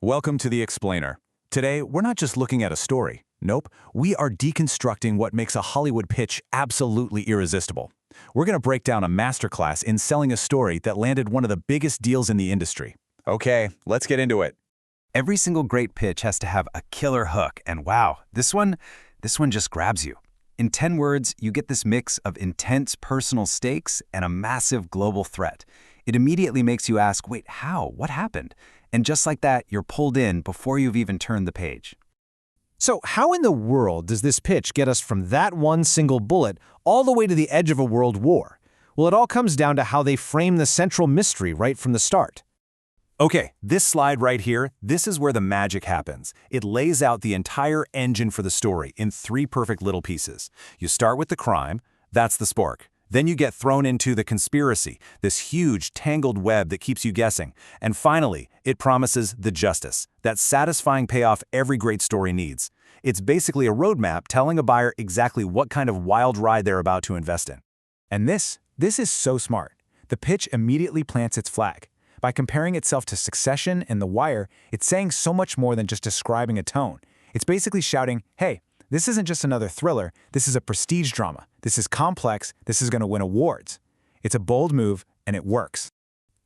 Welcome to The Explainer. Today, we're not just looking at a story. Nope, we are deconstructing what makes a Hollywood pitch absolutely irresistible. We're going to break down a masterclass in selling a story that landed one of the biggest deals in the industry. Okay, let's get into it. Every single great pitch has to have a killer hook, and wow, this one just grabs you. In 10 words, you get this mix of intense personal stakes and a massive global threat. It immediately makes you ask, wait, how? What happened? And just like that, you're pulled in before you've even turned the page. So how in the world does this pitch get us from that one single bullet all the way to the edge of a world war? Well, it all comes down to how they frame the central mystery right from the start. Okay, this slide right here, this is where the magic happens. It lays out the entire engine for the story in 3 perfect little pieces. You start with the crime, that's the spark. Then you get thrown into the conspiracy, this huge, tangled web that keeps you guessing. And finally, it promises the justice, that satisfying payoff every great story needs. It's basically a roadmap telling a buyer exactly what kind of wild ride they're about to invest in. And this is so smart. The pitch immediately plants its flag. By comparing itself to Succession and The Wire, it's saying so much more than just describing a tone. It's basically shouting, hey, this isn't just another thriller, this is a prestige drama. This is complex, this is going to win awards. It's a bold move, and it works.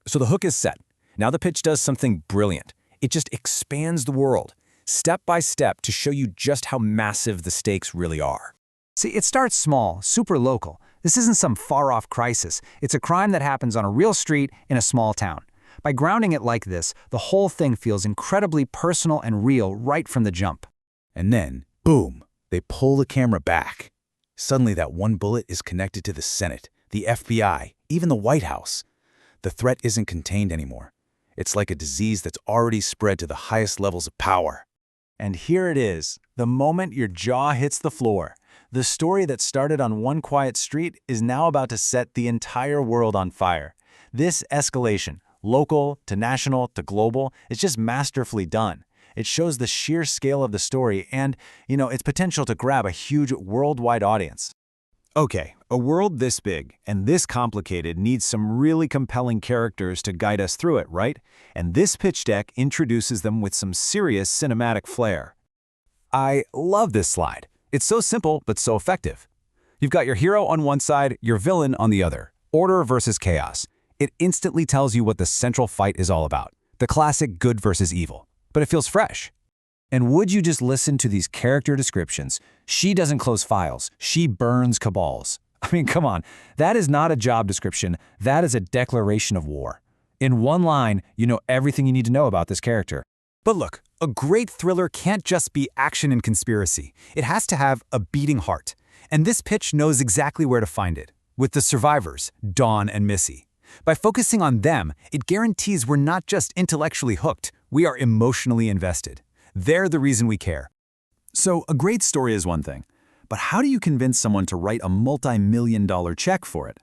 So the hook is set. Now the pitch does something brilliant. It just expands the world, step by step, to show you just how massive the stakes really are. See, it starts small, super local. This isn't some far-off crisis. It's a crime that happens on a real street in a small town. By grounding it like this, the whole thing feels incredibly personal and real right from the jump. And then, boom, they pull the camera back. Suddenly that one bullet is connected to the Senate, the FBI, even the White House. The threat isn't contained anymore. It's like a disease that's already spread to the highest levels of power. And here it is, the moment your jaw hits the floor. The story that started on one quiet street is now about to set the entire world on fire. This escalation, local to national to global, is just masterfully done. It shows the sheer scale of the story and, its potential to grab a huge worldwide audience. Okay, a world this big and this complicated needs some really compelling characters to guide us through it, right? And this pitch deck introduces them with some serious cinematic flair. I love this slide. It's so simple, but so effective. You've got your hero on one side, your villain on the other. Order versus chaos. It instantly tells you what the central fight is all about. The classic good versus evil. But it feels fresh. And would you just listen to these character descriptions? She doesn't close files. She burns cabals. I mean, come on. That is not a job description. That is a declaration of war. In one line, you know everything you need to know about this character. But look, a great thriller can't just be action and conspiracy. It has to have a beating heart. And this pitch knows exactly where to find it. With the survivors, Dawn and Missy. By focusing on them, it guarantees we're not just intellectually hooked, we are emotionally invested. They're the reason we care. So a great story is one thing, but how do you convince someone to write a multi-million-dollar check for it?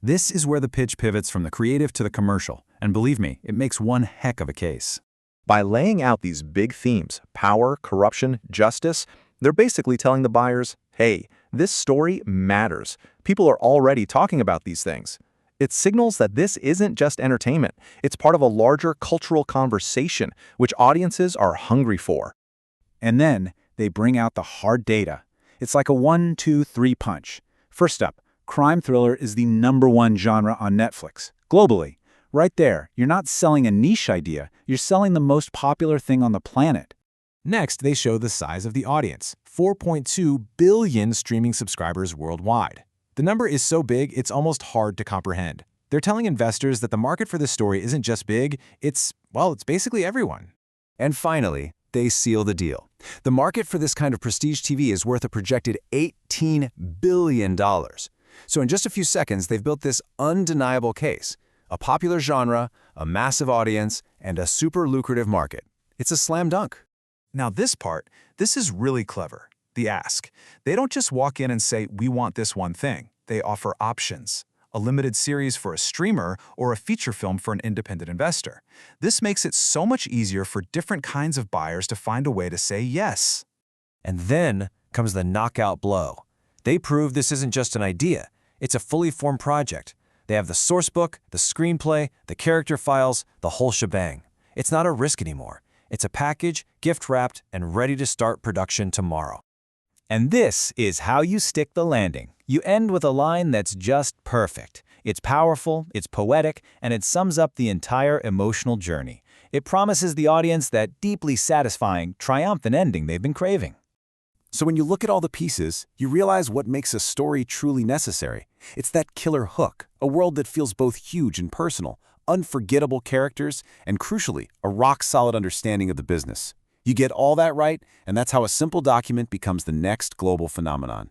This is where the pitch pivots from the creative to the commercial, and believe me, it makes one heck of a case. By laying out these big themes, power, corruption, justice, they're basically telling the buyers, hey, this story matters. People are already talking about these things. It signals that this isn't just entertainment. It's part of a larger cultural conversation, which audiences are hungry for. And then they bring out the hard data. It's like a 1, 2, 3 punch. First up, crime thriller is the #1 genre on Netflix, globally. Right there, you're not selling a niche idea, you're selling the most popular thing on the planet. Next, they show the size of the audience, 4.2 billion streaming subscribers worldwide. The number is so big, it's almost hard to comprehend. They're telling investors that the market for this story isn't just big, it's basically everyone. And finally, they seal the deal. The market for this kind of prestige TV is worth a projected $18 billion. So in just a few seconds, they've built this undeniable case. A popular genre, a massive audience, and a super lucrative market. It's a slam dunk. Now this is really clever. The ask. They don't just walk in and say, we want this one thing. They offer options. A limited series for a streamer or a feature film for an independent investor. This makes it so much easier for different kinds of buyers to find a way to say yes. And then comes the knockout blow. They prove this isn't just an idea. It's a fully formed project. They have the source book, the screenplay, the character files, the whole shebang. It's not a risk anymore. It's a package, gift-wrapped, and ready to start production tomorrow. And this is how you stick the landing. You end with a line that's just perfect. It's powerful, it's poetic, and it sums up the entire emotional journey. It promises the audience that deeply satisfying, triumphant ending they've been craving. So when you look at all the pieces, you realize what makes a story truly necessary. It's that killer hook, a world that feels both huge and personal, unforgettable characters, and crucially, a rock-solid understanding of the business. You get all that right, and that's how a simple document becomes the next global phenomenon.